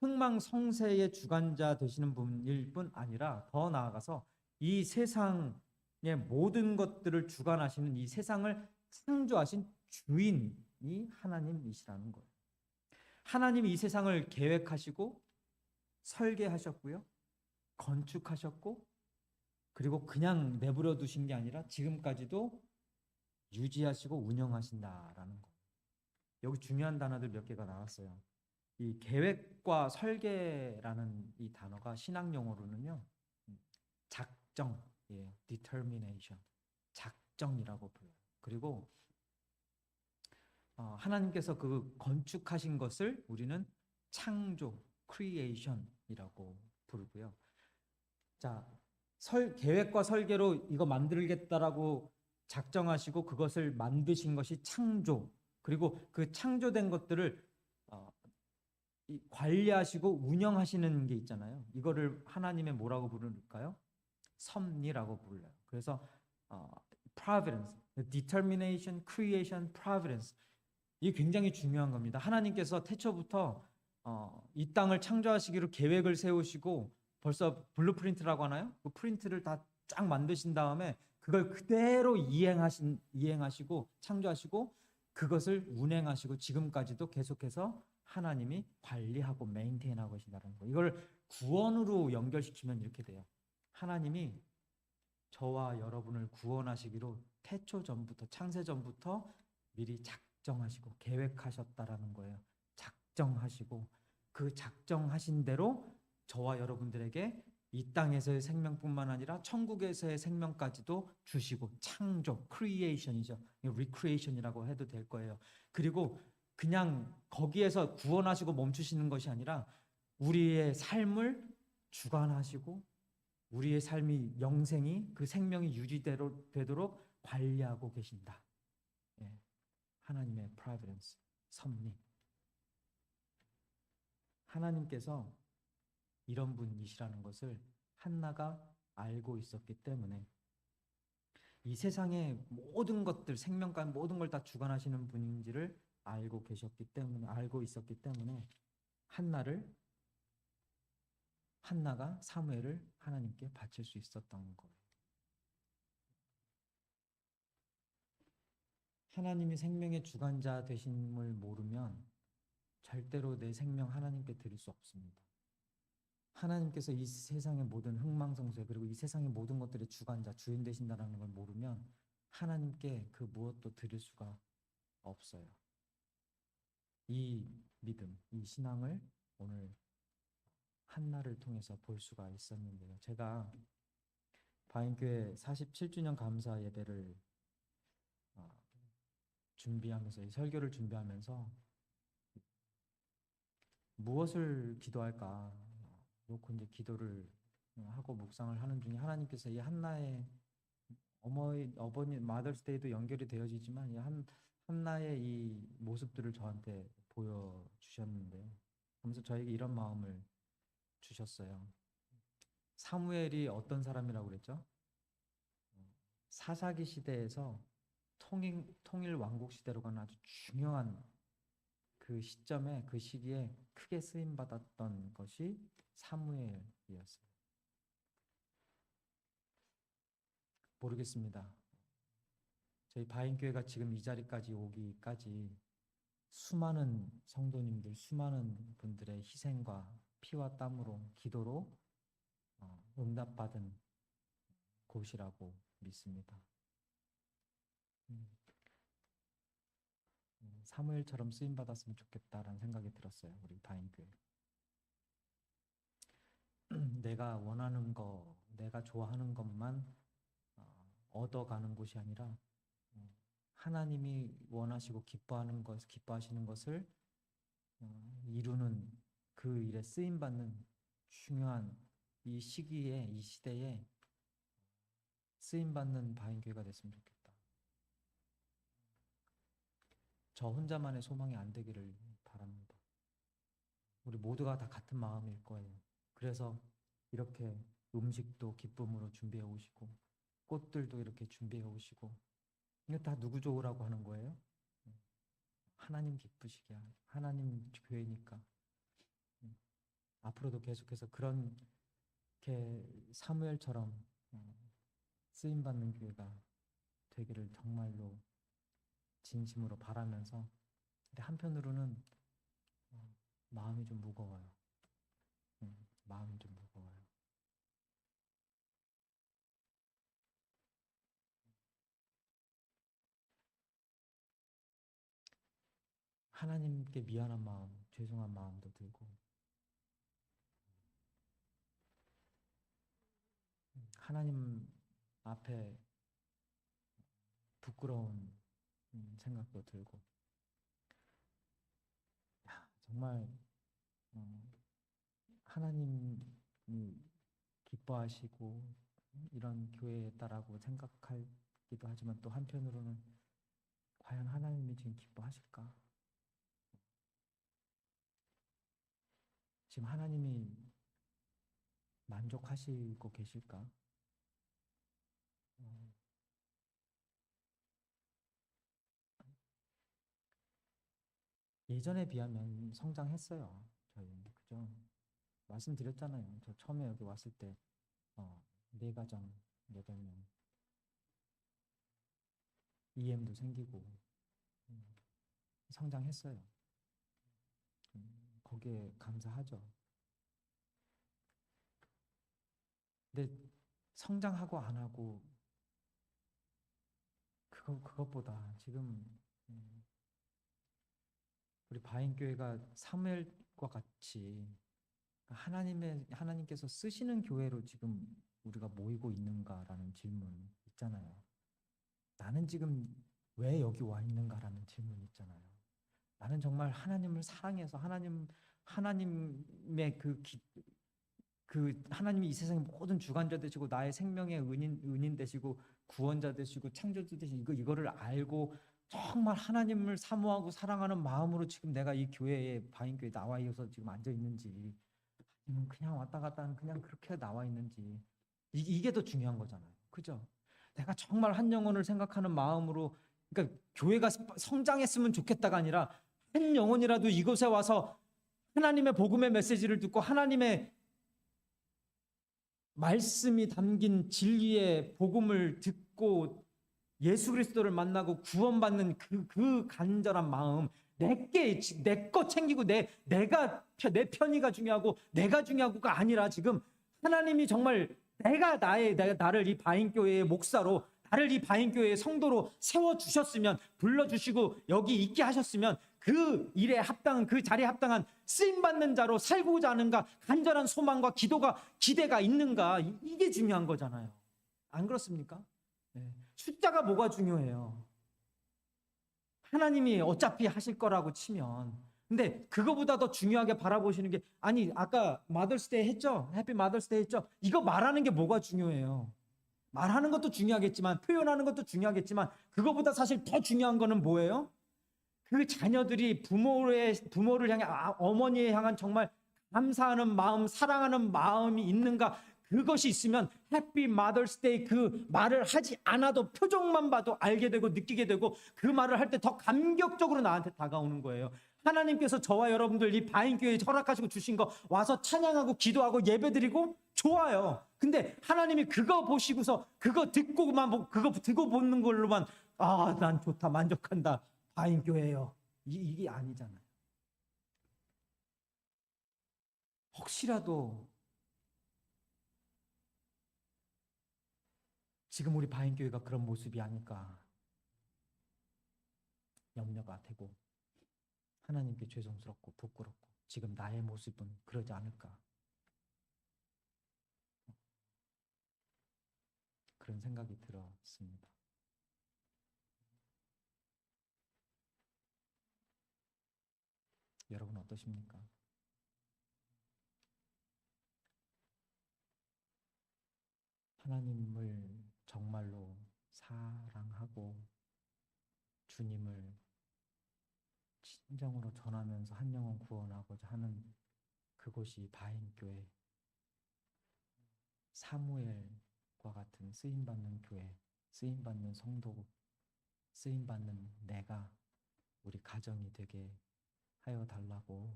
흥망성쇠의 주관자 되시는 분일 뿐 아니라 더 나아가서 이 세상의 모든 것들을 주관하시는, 이 세상을 창조하신 주인이 하나님이시라는 거예요. 하나님이 이 세상을 계획하시고 설계하셨고요, 건축하셨고, 그리고 그냥 내버려 두신 게 아니라 지금까지도 유지하시고 운영하신다라는 거. 여기 중요한 단어들 몇 개가 나왔어요. 이 계획과 설계라는 이 단어가 신학 용어로는요, 작정이에요. determination. 작정이라고 불러요. 그리고 하나님께서 그 건축하신 것을 우리는 창조, creation이라고 부르고요. 자, 계획과 설계로 이거 만들겠다라고 작정하시고 그것을 만드신 것이 창조. 그리고 그 창조된 것들을 관리하시고 운영하시는 게 있잖아요. 이거를 하나님의 뭐라고 부를까요? 섭리라고 불러요. 그래서 providence, determination, creation, providence. 이게 굉장히 중요한 겁니다. 하나님께서 태초부터 이 땅을 창조하시기로 계획을 세우시고 벌써 블루프린트라고 하나요? 그 프린트를 다 쫙 만드신 다음에 그걸 그대로 이행하시고 창조하시고 그것을 운행하시고 지금까지도 계속해서 하나님이 관리하고 메인테인하고 계신다는 거. 이걸 구원으로 연결시키면 이렇게 돼요. 하나님이 저와 여러분을 구원하시기로 태초 전부터, 창세 전부터 미리 작정하시고 계획하셨다라는 거예요. 작정하시고 그 작정하신 대로 저와 여러분들에게 이 땅에서의 생명뿐만 아니라 천국에서의 생명까지도 주시고, 창조, 크리에이션이죠. 리크리에이션이라고 해도 될 거예요. 그리고 그냥 거기에서 구원하시고 멈추시는 것이 아니라 우리의 삶을 주관하시고 우리의 삶이, 영생이, 그 생명이 유지되도록 관리하고 계신다. 예. 하나님의 providence, 섭리. 하나님께서 이런 분이시라는 것을 한나가 알고 있었기 때문에, 이 세상의 모든 것들, 생명과 모든 걸 다 주관하시는 분인지를 알고 있었기 때문에 한나가 사무엘을 하나님께 바칠 수 있었던 거예요. 하나님이 생명의 주관자 되심을 모르면 절대로 내 생명 하나님께 드릴 수 없습니다. 하나님께서 이 세상의 모든 흥망성쇠, 그리고 이 세상의 모든 것들의 주관자, 주인 되신다는 걸 모르면 하나님께 그 무엇도 드릴 수가 없어요. 이 믿음, 이 신앙을 오늘 한나를 통해서 볼 수가 있었는데요. 제가 바인교회 47주년 감사 예배를 준비하면서, 이 설교를 준비하면서 무엇을 기도할까 놓고 이제 기도를 하고 묵상을 하는 중에 하나님께서 이 한나의 어버니 마더스데이도 연결이 되어지지만 한나의 이 모습들을 저한테 보여주셨는데요. 그러면서 저에게 이런 마음을 주셨어요. 사무엘이 어떤 사람이라고 그랬죠? 사사기 시대에서 통일 왕국 시대로 가는 아주 중요한 그 시점에, 그 시기에 크게 쓰임 받았던 것이 사무엘이었어요. 모르겠습니다. 저희 바인교회가 지금 이 자리까지 오기까지 수많은 성도님들, 수많은 분들의 희생과 피와 땀으로, 기도로 응답받은 곳이라고 믿습니다. 사무엘처럼 쓰임 받았으면 좋겠다라는 생각이 들었어요. 우리 바인교회. 내가 원하는 거, 내가 좋아하는 것만 얻어가는 곳이 아니라 하나님이 원하시고 기뻐하시는 것을 이루는 그 일에 쓰임 받는 중요한 이 시기에, 이 시대에 쓰임 받는 바인교회가 됐으면 좋겠다. 저 혼자만의 소망이 안 되기를 바랍니다. 우리 모두가 다 같은 마음일 거예요. 그래서 이렇게 음식도 기쁨으로 준비해 오시고 꽃들도 이렇게 준비해 오시고, 이거 다 누구 좋으라고 하는 거예요? 하나님 기쁘시게, 하나님 교회니까. 앞으로도 계속해서 그런 사무엘처럼 쓰임 받는 교회가 되기를 정말로 진심으로 바라면서, 근데 한편으로는 마음이 좀 무거워요. 마음이 좀 무거워요. 하나님께 미안한 마음, 죄송한 마음도 들고, 하나님 앞에 부끄러운 생각도 들고, 정말 하나님이 기뻐하시고 이런 교회다라고 생각하기도 하지만, 또 한편으로는 과연 하나님이 지금 기뻐하실까? 지금 하나님이 만족하시고 계실까? 예전에 비하면 성장했어요. 저희, 그죠? 말씀드렸잖아요. 저 처음에 여기 왔을 때 4가정, 8명 EM도 생기고 성장했어요. 거기에 감사하죠. 근데 성장하고 안 하고 그것보다 지금 우리 바인교회가 사무엘과 같이 하나님께서 쓰시는 교회로 지금 우리가 모이고 있는가라는 질문 있잖아요. 나는 지금 왜 여기 와 있는가라는 질문 있잖아요. 나는 정말 하나님을 사랑해서 하나님의 하나님이 이 세상의 모든 주관자 되시고 나의 생명의 은인 되시고 구원자 되시고 창조주 되시고 이거를 알고 정말 하나님을 사모하고 사랑하는 마음으로 지금 내가 이 교회에, 바인교회에 나와 있어서 지금 앉아 있는지, 아니면 그냥 왔다 갔다 하는 그냥 그렇게 나와 있는지, 이게 더 중요한 거잖아요. 그죠? 내가 정말 한 영혼을 생각하는 마음으로, 그러니까 교회가 성장했으면 좋겠다가 아니라 한 영혼이라도 이곳에 와서 하나님의 복음의 메시지를 듣고 하나님의 말씀이 담긴 진리의 복음을 듣고 예수 그리스도를 만나고 구원받는 그 간절한 마음, 내 거 챙기고 내 편의가 중요하고 내가 중요하고가 아니라, 지금 하나님이 정말 내가 나를 이 바인교회의 목사로, 나를 이 바인교회의 성도로 세워주셨으면, 불러주시고 여기 있게 하셨으면 그 일에 합당한, 그 자리에 합당한 쓰임받는 자로 살고자 하는가, 간절한 소망과 기대가 있는가, 이게 중요한 거잖아요. 안 그렇습니까? 네. 숫자가 뭐가 중요해요? 하나님이 어차피 하실 거라고 치면. 근데 그거보다 더 중요하게 바라보시는 게, 아니 아까 마더스데이 했죠? 해피 마더스데이 했죠? 이거 말하는 게 뭐가 중요해요? 말하는 것도 중요하겠지만, 표현하는 것도 중요하겠지만, 그거보다 사실 더 중요한 거는 뭐예요? 그 자녀들이 부모를 향해, 어머니에 향한 정말 감사하는 마음, 사랑하는 마음이 있는가, 그것이 있으면 해피 마더스 데이 그 말을 하지 않아도 표정만 봐도 알게 되고 느끼게 되고, 그 말을 할 때 더 감격적으로 나한테 다가오는 거예요. 하나님께서 저와 여러분들 이 바인교회에 허락하시고 주신 거 와서 찬양하고 기도하고 예배드리고 좋아요. 근데 하나님이 그거 보시고서 그거 듣고만, 그거 듣고 보는 걸로만 난 좋다, 만족한다, 바인교회예요, 이게 아니잖아요. 혹시라도 지금 우리 바인교회가 그런 모습이 아닐까 염려가 되고, 하나님께 죄송스럽고 부끄럽고, 지금 나의 모습은 그러지 않을까, 그런 생각이 들었습니다. 여러분 어떠십니까? 하나님을 정말로 사랑하고 주님을 진정으로 전하면서 한 영혼 구원하고자 하는 그곳이 바인교회, 사무엘과 같은 쓰임받는 교회, 쓰임받는 성도, 쓰임받는 내가, 우리 가정이 되게 하여 달라고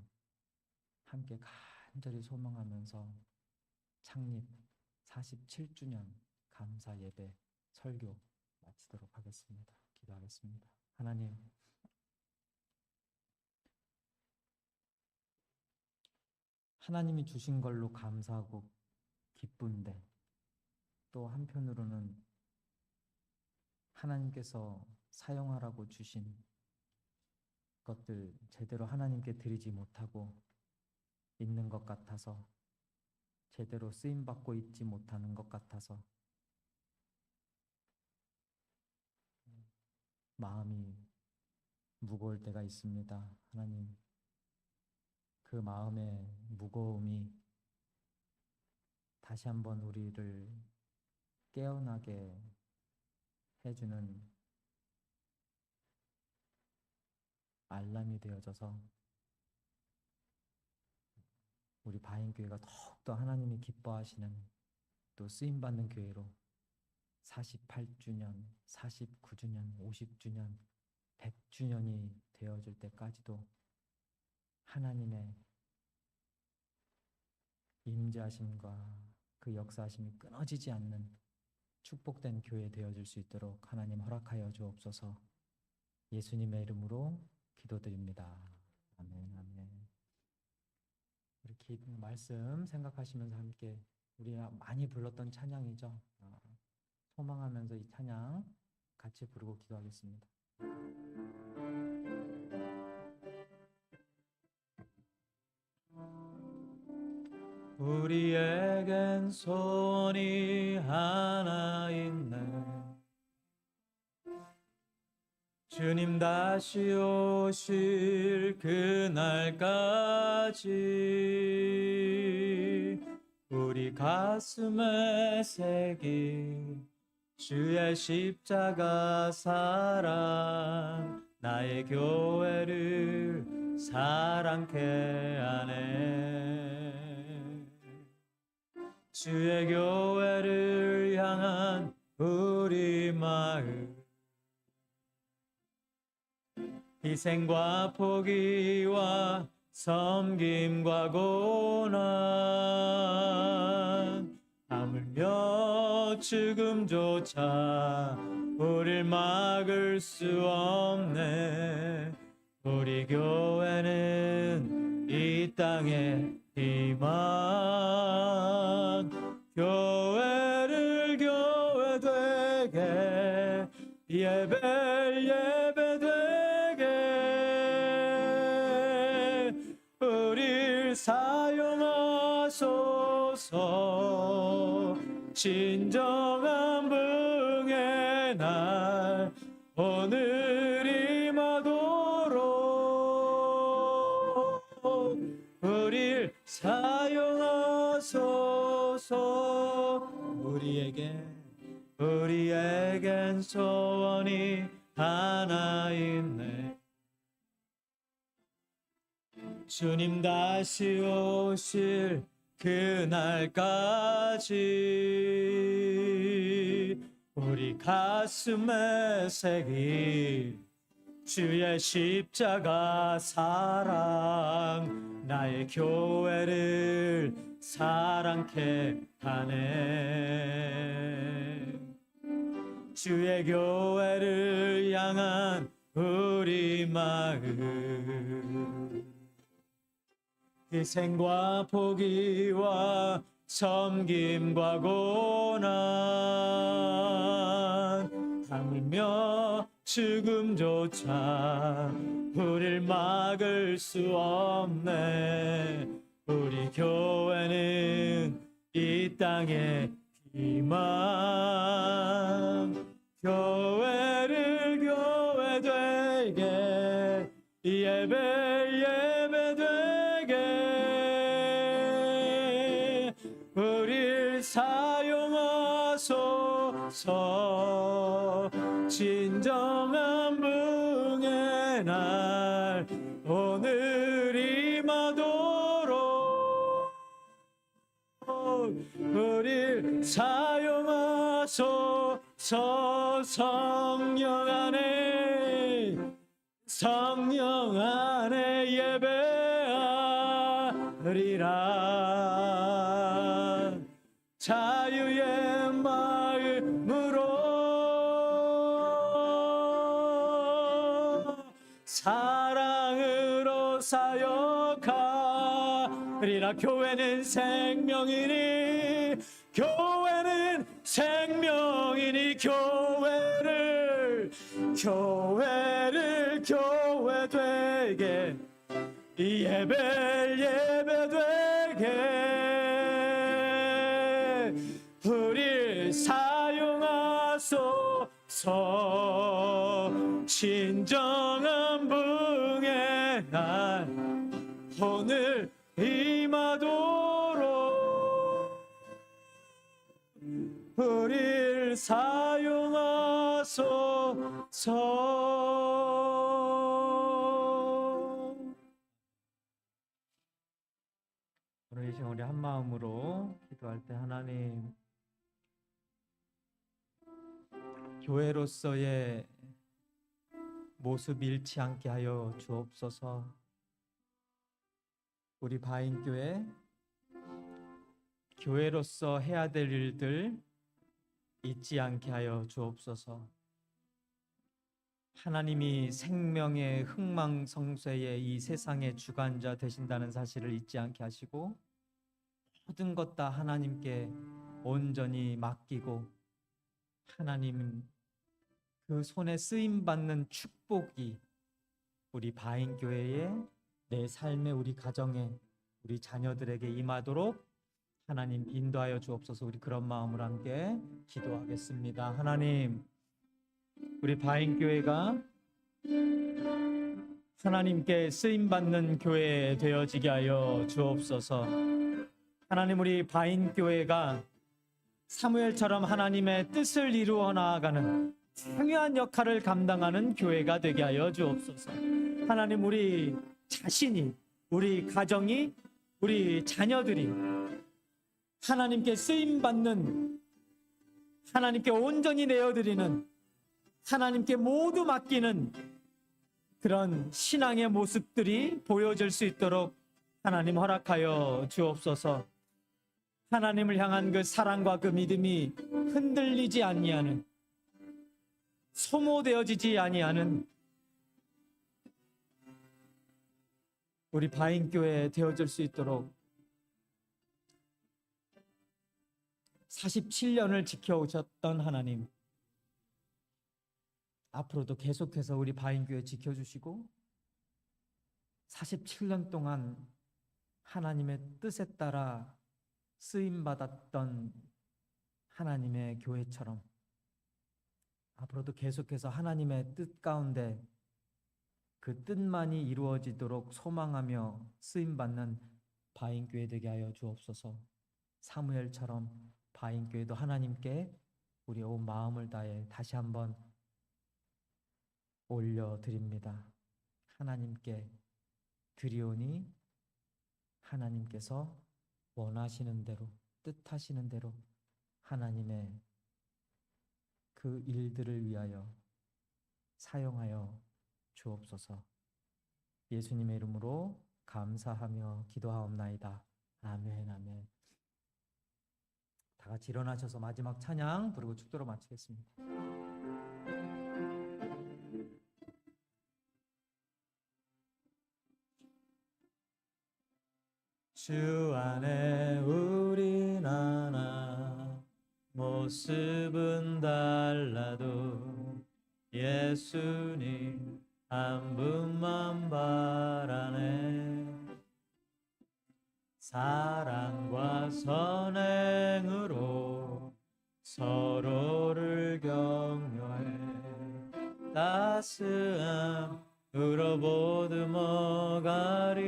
함께 간절히 소망하면서 창립 47주년 감사 예배 설교 마치도록 하겠습니다. 기도하겠습니다. 하나님이 주신 걸로 감사하고 기쁜데, 또 한편으로는 하나님께서 사용하라고 주신 것들 제대로 하나님께 드리지 못하고 있는 것 같아서, 제대로 쓰임받고 있지 못하는 것 같아서 마음이 무거울 때가 있습니다. 하나님, 그 마음의 무거움이 다시 한번 우리를 깨어나게 해주는 알람이 되어져서 우리 바인교회가 더욱더 하나님이 기뻐하시는, 또 쓰임받는 교회로 48주년, 49주년, 50주년, 100주년이 되어질 때까지도 하나님의 임재하심과 그 역사하심이 끊어지지 않는 축복된 교회 되어질 수 있도록 하나님 허락하여 주옵소서. 예수님의 이름으로 기도드립니다. 아멘, 아멘. 우리 말씀 생각하시면서 함께, 우리 많이 불렀던 찬양이죠. 소망하면서 이 찬양 같이 부르고 기도하겠습니다. 우리에겐 소원이 하나 있네. 주님 다시 오실 그날까지 우리 가슴에 새긴 주의 십자가 사랑, 나의 교회를 사랑케 하네. 주의 교회를 향한 우리 마음, 희생과 포기와 섬김과 고난, 하물며 죽음조차 우릴 막을 수 없네. 우리 교회는 이 땅의 희망, 교회를 교회되게, 예배되게 우릴 사용하소서. 진정한 부흥의 날 오늘 임하도록 우릴 사용하소서. 우리에게 우리에겐 소원이 하나 있네. 주님 다시 오실 그날까지 우리 가슴에 새길 주의 십자가 사랑, 나의 교회를 사랑케 하네. 주의 교회를 향한 우리 마음, 희생과 포기와 섬김과 고난, 하물며 죽음조차 우릴 막을 수 없네. 우리 교회는 이 땅의 희망, 교회를 교회 되게, 예배 되게 우릴 사용하소서. 진정한 부흥의 날 오늘 임하도록 우릴 사용하소서. 성령 안에 예배하리라. 자유의 마음으로 사랑으로 사역하리라. 교회는 생명이니 교회를 교회 되게, 예배 되게 우릴 사용하소서. 진정한 부흥의 날 오늘 임하도록 우릴 사용하소서. 오늘 이 시간 우리 한 마음으로 기도할 때, 하나님, 교회로서의 모습 잃지 않게 하여 주옵소서. 우리 바인교회 교회로서 해야 될 일들 잊지 않게 하여 주옵소서. 하나님이 생명의 흥망성쇠의 이 세상의 주관자 되신다는 사실을 잊지 않게 하시고, 모든 것 다 하나님께 온전히 맡기고 하나님 그 손에 쓰임 받는 축복이 우리 바인교회에, 내 삶에, 우리 가정에, 우리 자녀들에게 임하도록 하나님 인도하여 주옵소서. 우리 그런 마음으로 함께 기도하겠습니다. 하나님, 우리 바인교회가 하나님께 쓰임받는 교회 되어지게 하여 주옵소서. 하나님, 우리 바인교회가 사무엘처럼 하나님의 뜻을 이루어 나아가는 중요한 역할을 감당하는 교회가 되게 하여 주옵소서. 하나님, 우리 자신이, 우리 가정이, 우리 자녀들이 하나님께 쓰임받는, 하나님께 온전히 내어드리는, 하나님께 모두 맡기는 그런 신앙의 모습들이 보여질 수 있도록 하나님 허락하여 주옵소서. 하나님을 향한 그 사랑과 그 믿음이 흔들리지 아니하는, 소모되어지지 아니하는 우리 바인교회 되어질 수 있도록 47년을 지켜오셨던 하나님, 앞으로도 계속해서 우리 바인교회 지켜주시고 47년 동안 하나님의 뜻에 따라 쓰임받았던 하나님의 교회처럼 앞으로도 계속해서 하나님의 뜻 가운데 그 뜻만이 이루어지도록 소망하며 쓰임받는 바인교회 되게 하여 주옵소서. 사무엘처럼 바인교회도 하나님께 우리의 온 마음을 다해 다시 한번 올려드립니다. 하나님께 드리오니 하나님께서 원하시는 대로, 뜻하시는 대로 하나님의 그 일들을 위하여 사용하여 주옵소서. 예수님의 이름으로 감사하며 기도하옵나이다. 아멘, 아멘. 다 같이 일어나셔서 마지막 찬양 부르고 축도로 마치겠습니다. 주 안에 우린 하나, 모습은 달라도 예수님 한 분만 바라네. 사랑과 선행으로 서로를 격려해 따스함으로 보듬어가리.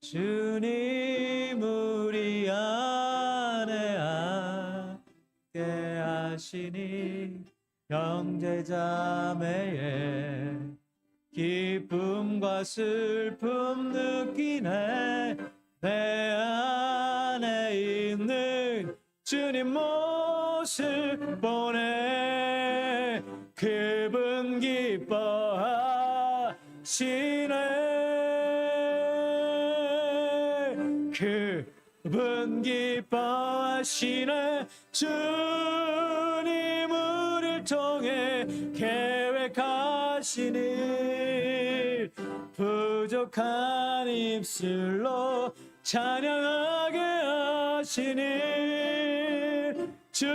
주님 우리 안에 함께 하시니 형제자매의 기쁨과 슬픔 느끼네. 내 안에 있는 주님 모습 보내. 그분 기뻐하시네. 그분 기뻐하시네. 주님 우리를 통해 계획하신 일, 부족한 입술로 찬양하게 하신 일, 주님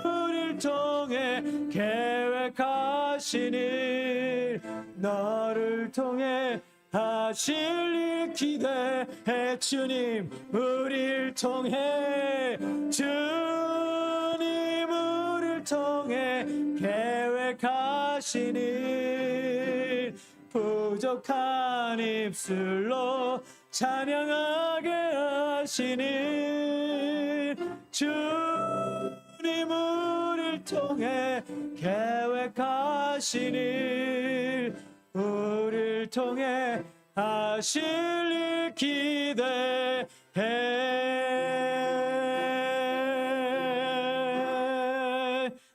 우리를 통해 계획하신 일, 너를 통해 하실 일 기대해. 주님 우리를 통해, 주님 우리를 통해 계획하신 일, 부족한 입술로 찬양하게 하신 일, 주님 우리를 통해 계획하신 일, 우리를 통해 하실 일 기대해.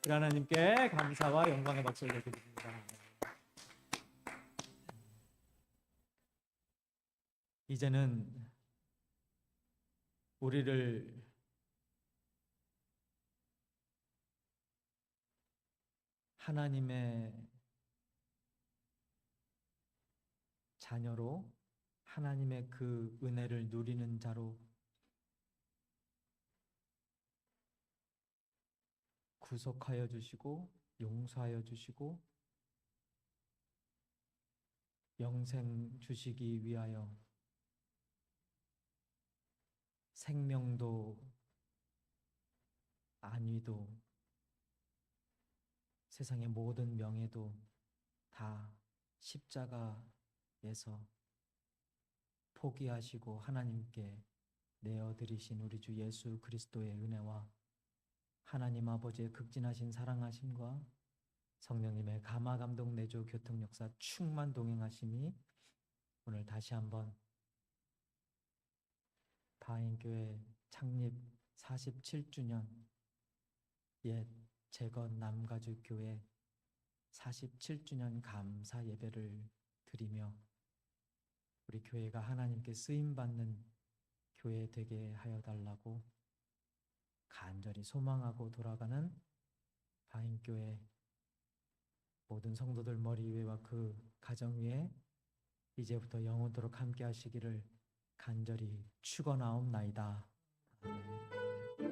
하나님께 감사와 영광의 박수를 드립니다. 이제는 우리를 하나님의 자녀로, 하나님의 그 은혜를 누리는 자로 구속하여 주시고 용서하여 주시고 영생 주시기 위하여 생명도 안위도 세상의 모든 명예도 다 십자가에서 포기하시고 하나님께 내어드리신 우리 주 예수 그리스도의 은혜와 하나님 아버지의 극진하신 사랑하심과 성령님의 감화 감동 내조 교통 역사 충만 동행하심이 오늘 다시 한번 바인교회 창립 47주년 옛 재건 남가주교회 47주년 감사 예배를 드리며 우리 교회가 하나님께 쓰임받는 교회 되게 하여 달라고 간절히 소망하고 돌아가는 바인교회 모든 성도들 머리 위와 그 가정 위에 이제부터 영원토록 함께 하시기를 간절히 축원하옵나이다. 아멘.